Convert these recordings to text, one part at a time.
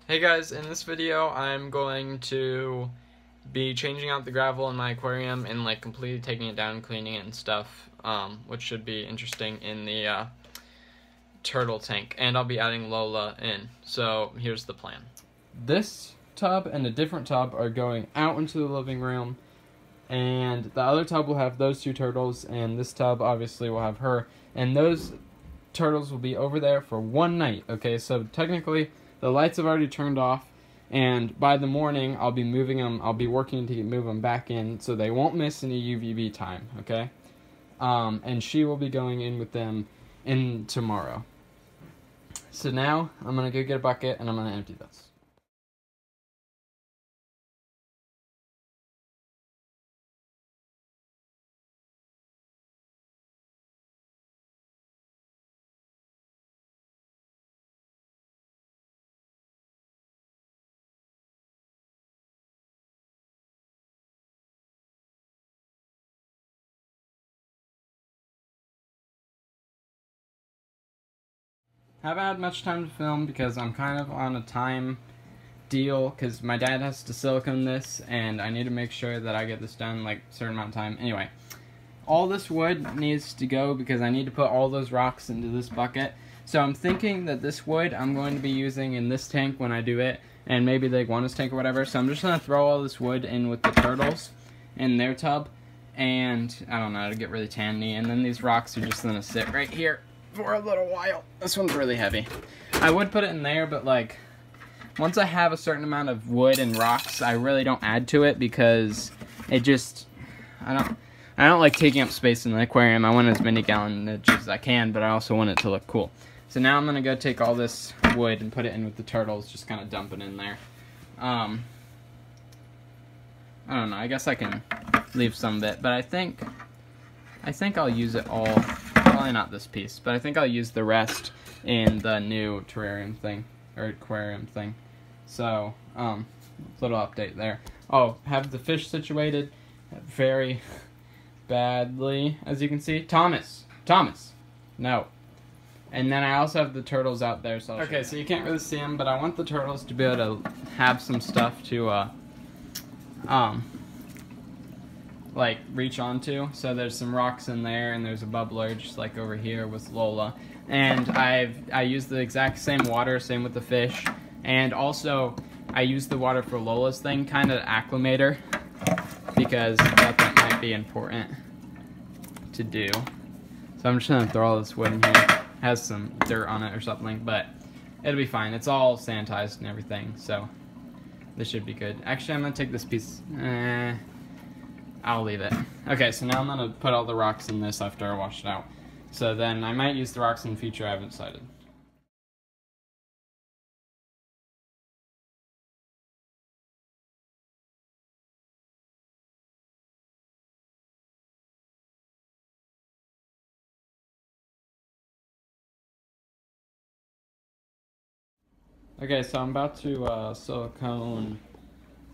Hey guys, in this video I'm going to be changing out the gravel in my aquarium and like completely taking it down, cleaning it and stuff, which should be interesting in the turtle tank, and I'll be adding Lola in. So here's the plan. This tub and a different tub are going out into the living room, and the other tub will have those two turtles, and this tub obviously will have her, and those turtles will be over there for one night. Okay, so technically the lights have already turned off, and by the morning I'll be moving them. I'll be working to move them back in so they won't miss any UVB time. Okay, and she will be going in with them in tomorrow. So now I'm gonna go get a bucket and I'm gonna empty this. Haven't had much time to film because I'm kind of on a time deal because my dad has to silicone this and I need to make sure that I get this done like a certain amount of time. Anyway, all this wood needs to go because I need to put all those rocks into this bucket. So I'm thinking that this wood I'm going to be using in this tank when I do it, and maybe the iguana's tank or whatever. So I'm just going to throw all this wood in with the turtles in their tub, and I don't know, it'll get really tanny, and then these rocks are just going to sit right here for a little while. This one's really heavy. I would put it in there, but like once I have a certain amount of wood and rocks, I really don't add to it because it just I don't like taking up space in the aquarium. I want as many gallonage as I can, but I also want it to look cool. So now I'm gonna go take all this wood and put it in with the turtles, just kind of dump it in there. I don't know, I guess I can leave some of it, but I think I'll use it all. Probably not this piece, but I think I'll use the rest in the new terrarium thing, or aquarium thing. So, little update there. Oh, have the fish situated very badly, as you can see. Thomas, no. And then I also have the turtles out there. So okay, so you can't really see them, but I want the turtles to be able to have some stuff to, like reach onto. So there's some rocks in there, and there's a bubbler just like over here with Lola. And I use the exact same water, same with the fish, and also I use the water for Lola's thing, kind of acclimate her, because I thought that might be important to do. So I'm just gonna throw all this wood in here. It has some dirt on it or something, but it'll be fine. It's all sanitized and everything, so this should be good. Actually, I'm gonna take this piece. I'll leave it. Okay, so now I'm gonna put all the rocks in this after I wash it out. So then I might use the rocks in the future. I haven't decided. Okay, so I'm about to silicone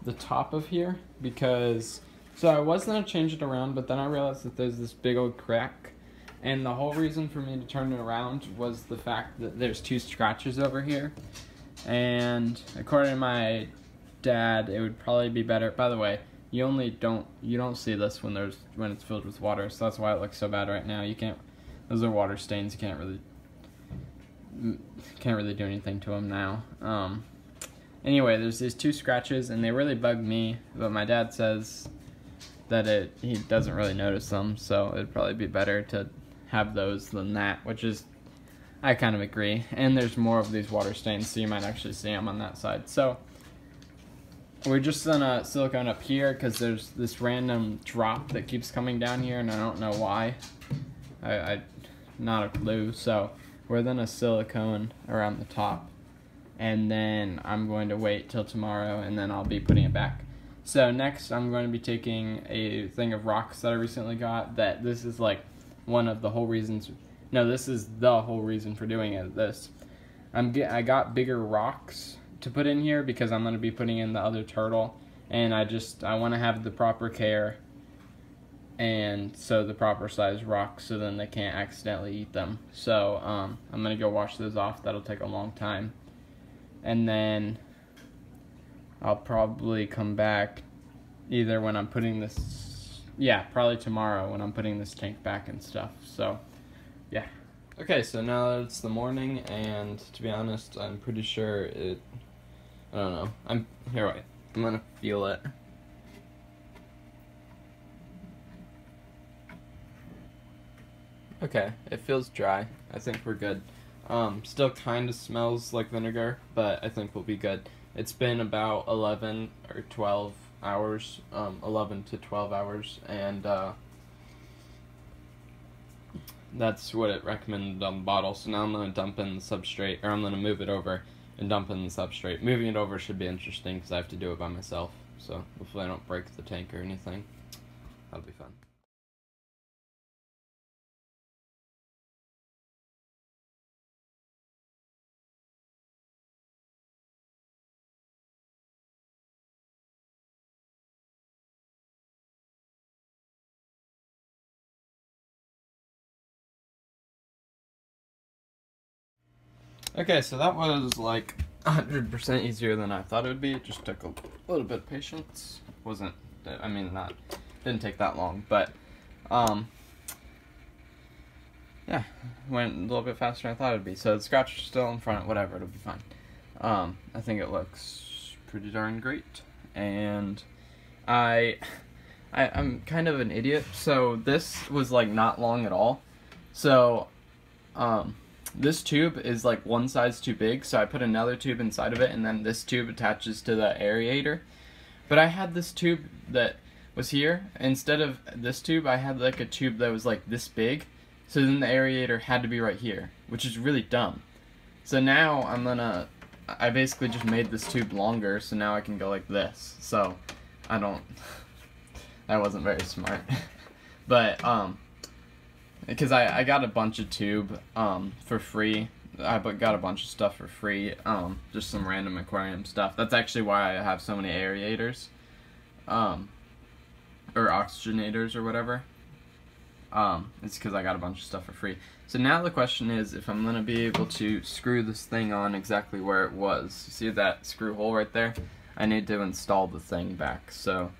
the top of here because, so I was gonna change it around, but then I realized that there's this big old crack, and the whole reason for me to turn it around was the fact that there's two scratches over here, and according to my dad, it would probably be better. By the way, you don't see this when it's filled with water, so that's why it looks so bad right now. You can't, those are water stains. You can't really do anything to them now. Anyway, there's these two scratches, and they really bug me, but my dad says that he doesn't really notice them, so it'd probably be better to have those than that, which is, I kind of agree. And there's more of these water stains, so you might actually see them on that side. So we're just gonna silicone up here because there's this random drop that keeps coming down here, and I don't know why. I not a clue. So we're gonna silicone around the top, and then I'm going to wait till tomorrow, and then I'll be putting it back. So next I'm going to be taking a thing of rocks that I recently got, that this is like one of the whole reasons, no, this is the whole reason for doing it. I got bigger rocks to put in here because I'm going to be putting in the other turtle, and I want to have the proper care, and so the proper size rocks, so then they can't accidentally eat them. So I'm going to go wash those off. That'll take a long time. And then I'll probably come back either when I'm putting this, yeah, probably tomorrow when I'm putting this tank back and stuff. So, yeah. Okay, so now that it's the morning, and to be honest, I'm pretty sure I don't know. Here, wait. I'm gonna feel it. Okay, it feels dry. I think we're good. Still kind of smells like vinegar, but I think we'll be good. It's been about 11 or 12 hours, 11 to 12 hours, and that's what it recommended on the bottle. So now I'm going to dump in the substrate, or I'm going to move it over and dump in the substrate. Moving it over should be interesting because I have to do it by myself. So hopefully I don't break the tank or anything. That'll be fun. Okay, so that was like 100% easier than I thought it would be. It just took a little bit of patience. Didn't take that long, but, yeah, went a little bit faster than I thought it would be. So the scratch is still in front, whatever, it'll be fine. I think it looks pretty darn great, and I'm kind of an idiot, so this was, like, not long at all. So, this tube is like one size too big, so I put another tube inside of it, and then this tube attaches to the aerator. But I had this tube that was here. Instead of this tube, I had like a tube that was like this big, so then the aerator had to be right here, which is really dumb. So now I basically just made this tube longer, so now I can go like this. So, that wasn't very smart. But, because I got a bunch of tube for free. I got a bunch of stuff for free, just some random aquarium stuff. That's actually why I have so many aerators, or oxygenators or whatever. It's because I got a bunch of stuff for free. So now the question is if I'm going to be able to screw this thing on exactly where it was. You see that screw hole right there? I need to install the thing back, so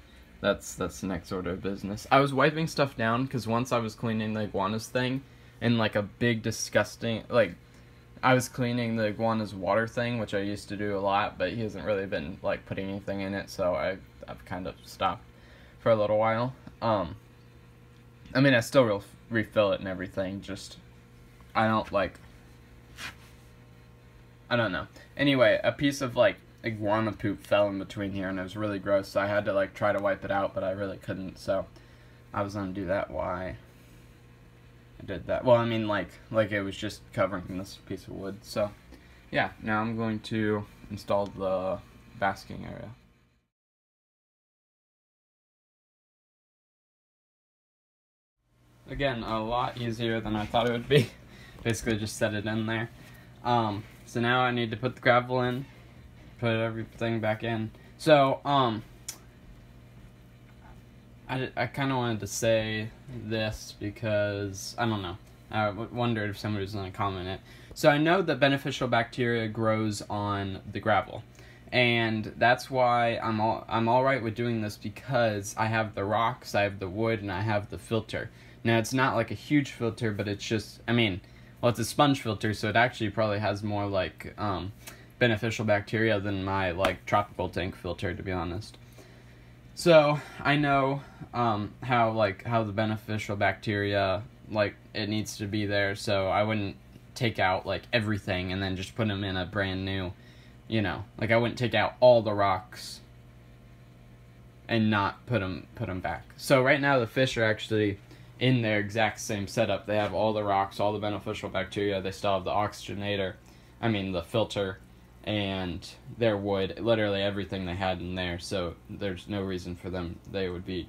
that's the next order of business. I was wiping stuff down because once I was cleaning the iguana's thing in like a big disgusting, like, I was cleaning the iguana's water thing, which I used to do a lot, but he hasn't really been like putting anything in it, so I've kind of stopped for a little while. I still refill it and everything, just I don't know. Anyway, a piece of like iguana poop fell in between here, and it was really gross, so I had to like try to wipe it out, but I really couldn't, so I was gonna do that. Why I did that? Well, like it was just covering this piece of wood. So yeah, now I'm going to install the basking area. Again, a lot easier than I thought it would be. Basically just set it in there. So now I need to put the gravel in, put everything back in. So, I kind of wanted to say this because, I don't know, I wondered if somebody was going to comment it. So I know that beneficial bacteria grows on the gravel, and that's why I'm all right with doing this, because I have the rocks, I have the wood, and I have the filter. Now, it's not like a huge filter, but it's just, well, it's a sponge filter, so it actually probably has more like beneficial bacteria than my like tropical tank filter, to be honest. So I know how the beneficial bacteria, like, it needs to be there, so I wouldn't take out like everything and then just put them in a brand new, like I wouldn't take out all the rocks and not put them back. So right now the fish are actually in their exact same setup. They have all the rocks, all the beneficial bacteria. They still have the oxygenator, the filter, and their wood, literally everything they had in there. So there's no reason for them, they would be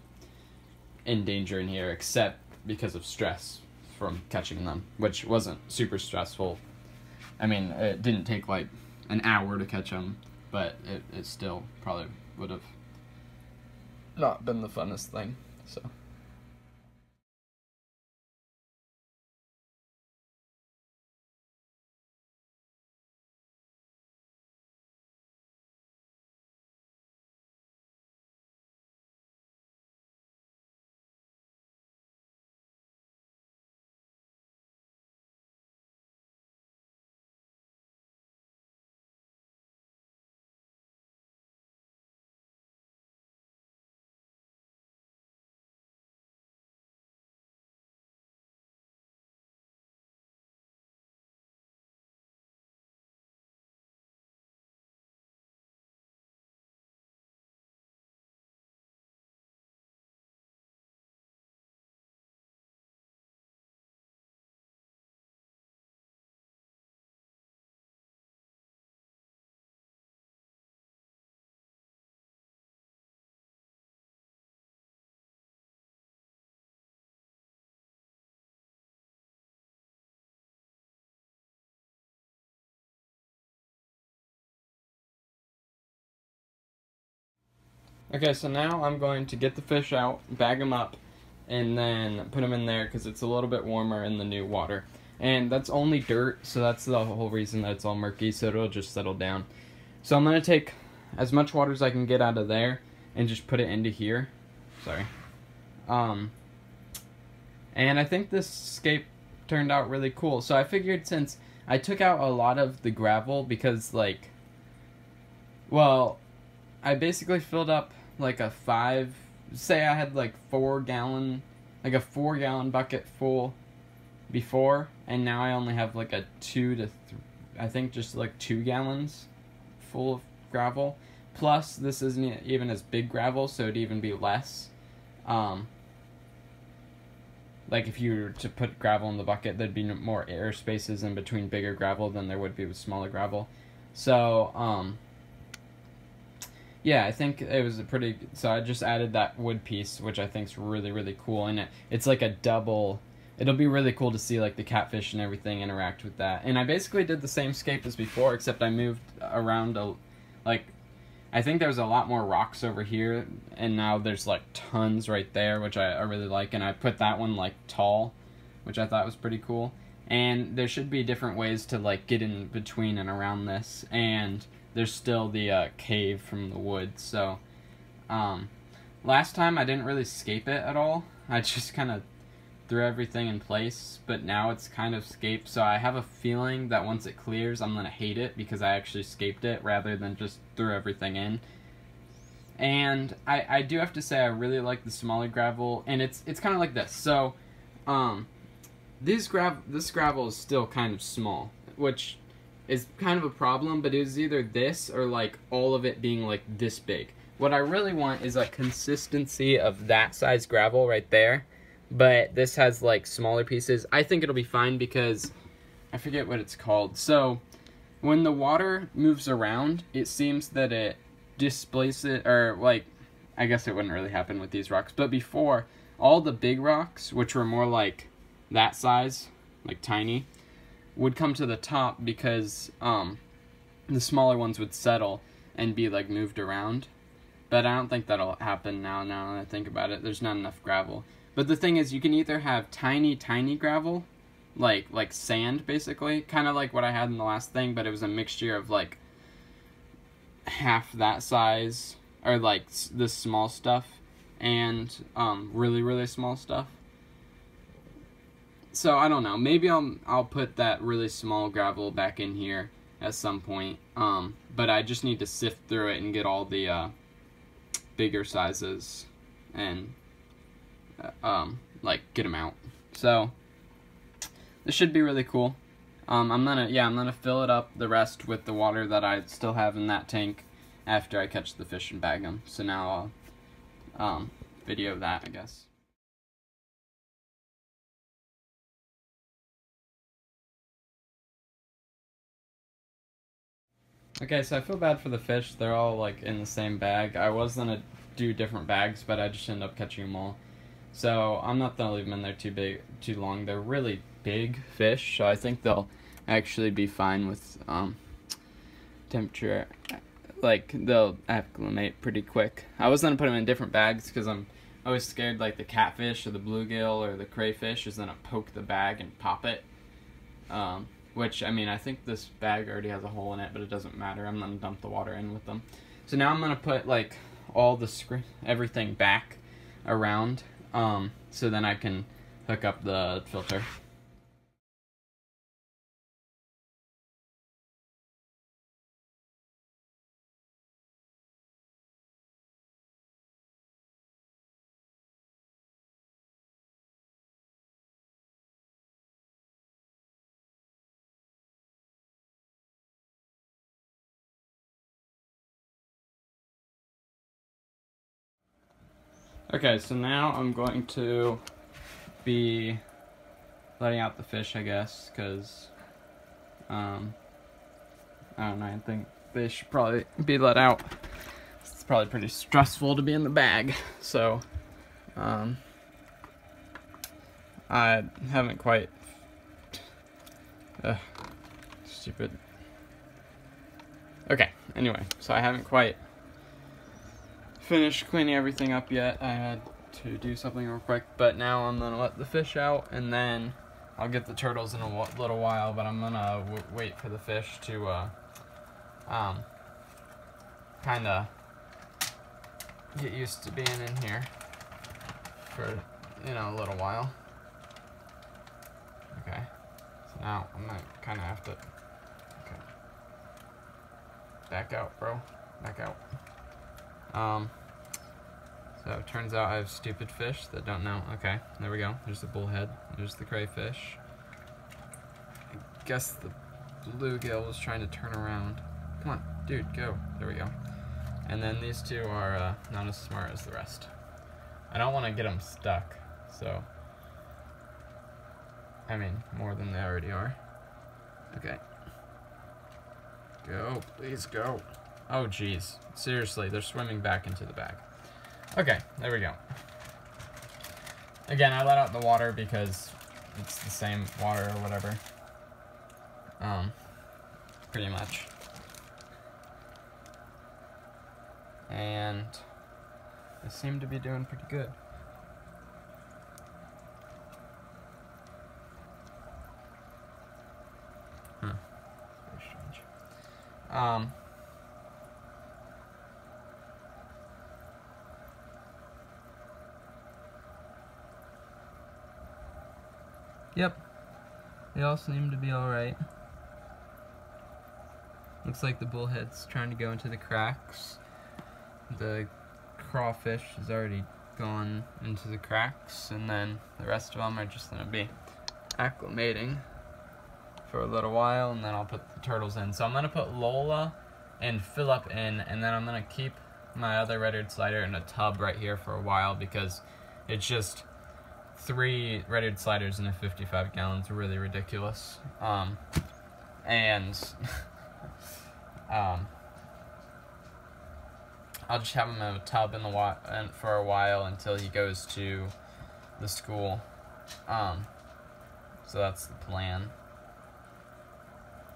in danger in here, except because of stress from catching them, which wasn't super stressful. It didn't take like an hour to catch them, but it still probably would have not been the funnest thing, so. Okay, so now I'm going to get the fish out, bag them up, and then put them in there because it's a little bit warmer in the new water. And that's only dirt, so that's the whole reason that it's all murky, so it'll just settle down. So I'm going to take as much water as I can get out of there and just put it into here. Sorry. And I think this scape turned out really cool. So I figured since I took out a lot of the gravel because, like, well, I basically filled up like a say I had like 4-gallon, like a 4-gallon bucket full before, and now I only have like a I think just like 2 gallons full of gravel. Plus, this isn't even as big gravel, so it'd even be less. Like if you were to put gravel in the bucket, there'd be more air spaces in between bigger gravel than there would be with smaller gravel. So, yeah, I think it was so I just added that wood piece, which I think is really, really cool. And it's like a double, it'll be really cool to see like the catfish and everything interact with that. And I basically did the same scape as before, except I moved around, I think there's a lot more rocks over here, and now there's like tons right there, which I really like. And I put that one like tall, which I thought was pretty cool. And there should be different ways to like get in between and around this. And there's still the cave from the wood. So last time I didn't really scape it at all. I just kind of threw everything in place, but now it's kind of scaped. So I have a feeling that once it clears, I'm gonna hate it because I actually scaped it rather than just threw everything in. And I do have to say I really like the smaller gravel, and it's kind of like this. So this gravel is still kind of small, which is kind of a problem, but it was either this or like all of it being like this big. What I really want is a consistency of that size gravel right there, but this has like smaller pieces. I think it'll be fine because I forget what it's called. So when the water moves around, it seems that it displaces, or like, I guess it wouldn't really happen with these rocks, but before, all the big rocks, which were more like that size, like tiny, would come to the top because the smaller ones would settle and be like moved around. But I don't think that'll happen now that I think about it. There's not enough gravel. But the thing is, you can either have tiny gravel, like sand basically, kind of like what I had in the last thing, but it was a mixture of like half that size, or like this small stuff, and really, really small stuff. So I don't know. Maybe I'll put that really small gravel back in here at some point. But I just need to sift through it and get all the bigger sizes and like get them out. So this should be really cool. I'm gonna fill it up the rest with the water that I still have in that tank after I catch the fish and bag them. So now I'll video that, I guess. Okay, so I feel bad for the fish. They're all like in the same bag. I was gonna do different bags, but I just ended up catching them all. So I'm not gonna leave them in there too long. They're really big fish, so I think they'll actually be fine with temperature. Like, they'll acclimate pretty quick. I was gonna put them in different bags because I'm always scared like the catfish or the bluegill or the crayfish is gonna poke the bag and pop it. Which, I mean, I think this bag already has a hole in it, but it doesn't matter. I'm gonna dump the water in with them. So now I'm gonna put like all the everything back around, so then I can hook up the filter. Okay, so now I'm going to be letting out the fish, I guess, because I don't know, I think they should probably be let out. It's probably pretty stressful to be in the bag, so I haven't quite stupid. Okay, anyway, so I haven't quite finished cleaning everything up yet. I had to do something real quick, but now I'm gonna let the fish out, and then I'll get the turtles in a little while, but I'm gonna wait for the fish to kind of get used to being in here for, you know, a little while. Okay, so now I'm gonna kind of have to, okay, back out, bro, back out. So it turns out I have stupid fish that don't know. Okay, there we go. There's the bullhead. There's the crayfish. I guess the bluegill was trying to turn around. Come on, dude, go. There we go. And then these two are not as smart as the rest. I don't want to get them stuck, so I mean, more than they already are. Okay. Go, please go. Oh, geez. Seriously, they're swimming back into the bag. Okay, there we go. Again, I let out the water because it's the same water or whatever. Pretty much. And they seem to be doing pretty good. Very strange. Yep, they all seem to be alright. Looks like the bullhead's trying to go into the cracks. The crawfish has already gone into the cracks, and then the rest of them are just going to be acclimating for a little while, and then I'll put the turtles in. So I'm going to put Lola and Philip in, and then I'm going to keep my other red-eared slider in a tub right here for a while, because it's just 3 red-eared sliders in a 55 gallons, really ridiculous. I'll just have him in a tub in the for a while until he goes to the school. So that's the plan.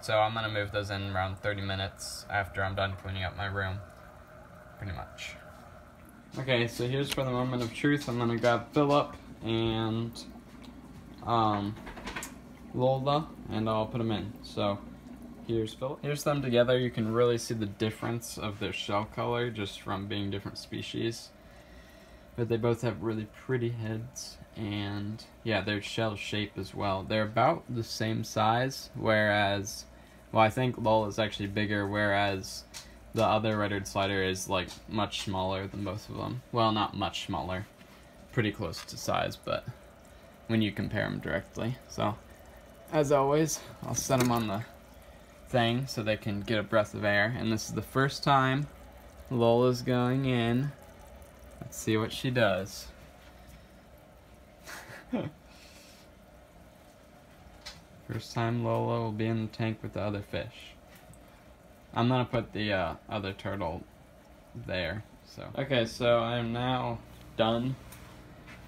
So I'm gonna move those in around 30 minutes after I'm done cleaning up my room, pretty much. Okay, so here's for the moment of truth. I'm gonna grab Philip and Lola, and I'll put them in. So here's Philip. Here's them together. You can really see the difference of their shell color just from being different species. But they both have really pretty heads, and yeah, their shell shape as well. They're about the same size, whereas, well, I think Lola's actually bigger, whereas the other red-eared slider is like much smaller than both of them. Well, not much smaller. Pretty close to size, but when you compare them directly. So, as always, I'll set them on the thing so they can get a breath of air. And this is the first time Lola's going in. Let's see what she does. First time Lola will be in the tank with the other fish. I'm gonna put the other turtle there. So okay, so I am now done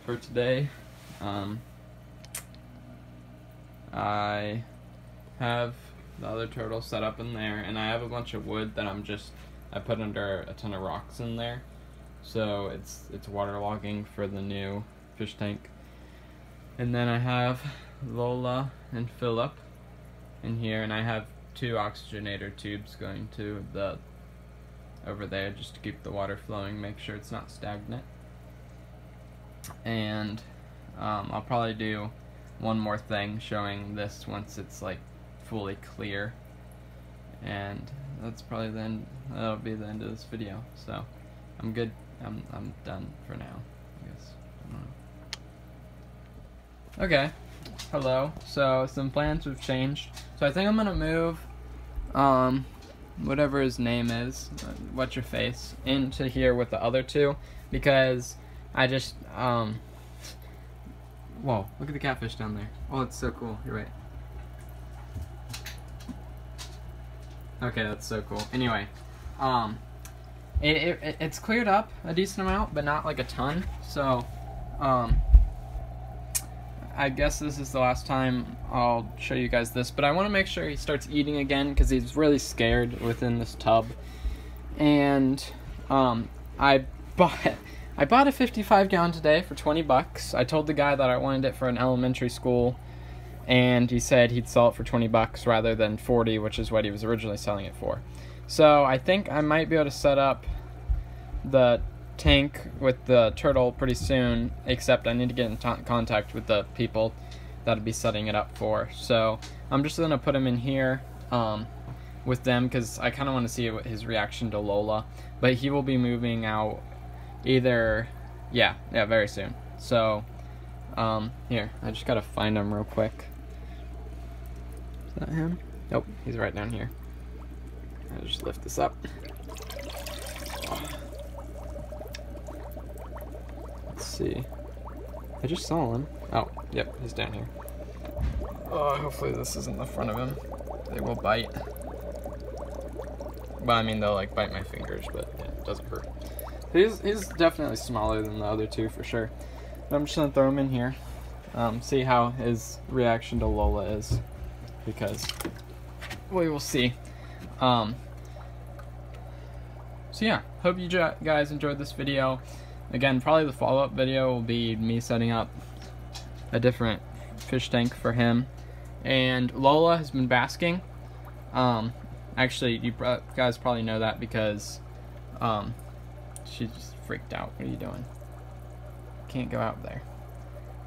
for today. I have the other turtle set up in there, and I have a bunch of wood that I put under a ton of rocks in there, so it's waterlogging for the new fish tank. And then I have Lola and Philip in here, and I have 2 oxygenator tubes going to the over there just to keep the water flowing, make sure it's not stagnant. And I'll probably do one more thing showing this once it's like fully clear, and that's probably the end. That'll be the end of this video. So I'm good. I'm done for now, I guess. I don't know. Okay. Hello. So some plans have changed. So I think I'm gonna move whatever his name is, what's your face, into here with the other 2, because I just whoa, look at the catfish down there. Oh, it's so cool. You're right. Okay, that's so cool. Anyway, it's cleared up a decent amount, but not like a ton. So, I guess this is the last time I'll show you guys this, but I want to make sure he starts eating again because he's really scared within this tub. And I I bought a 55-gallon today for 20 bucks. I told the guy that I wanted it for an elementary school, and he said he'd sell it for 20 bucks rather than 40, which is what he was originally selling it for. So I think I might be able to set up the tank with the turtle pretty soon, except I need to get in contact with the people that'll be setting it up for. So I'm just gonna put him in here with them, because I kind of want to see his reaction to Lola. But he will be moving out either, yeah, very soon. So here, I just gotta find him real quick. Is that him? Nope, he's right down here. I'll just lift this up. Let's see. I just saw him. Oh, yep, he's down here. Oh, hopefully this isn't the front of him. They will bite. Well, I mean, they'll like bite my fingers, but yeah, it doesn't hurt. He's definitely smaller than the other two for sure. But I'm just gonna throw him in here. See how his reaction to Lola is, because we will see. So yeah, hope you guys enjoyed this video. Again, probably the follow-up video will be me setting up a different fish tank for him. And Lola has been basking. Actually, you guys probably know that because she just freaked out. What are you doing? Can't go out there.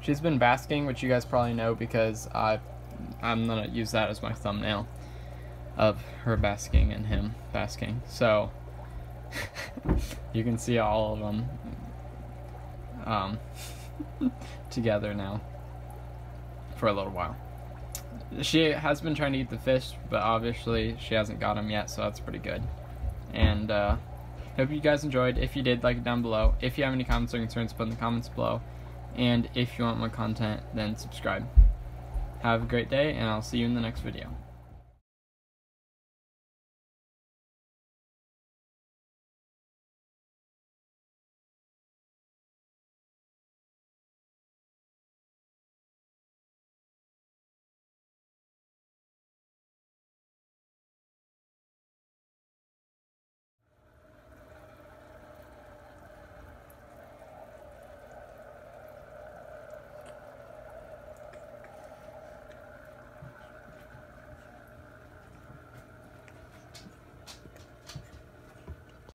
She's been basking, which you guys probably know because I'm gonna use that as my thumbnail of her basking and him basking. So you can see all of them together now for a little while. She has been trying to eat the fish, but obviously she hasn't got them yet, so that's pretty good. And hope you guys enjoyed. If you did, like it down below. If you have any comments or concerns, put in the comments below. And if you want more content, then subscribe. Have a great day, and I'll see you in the next video.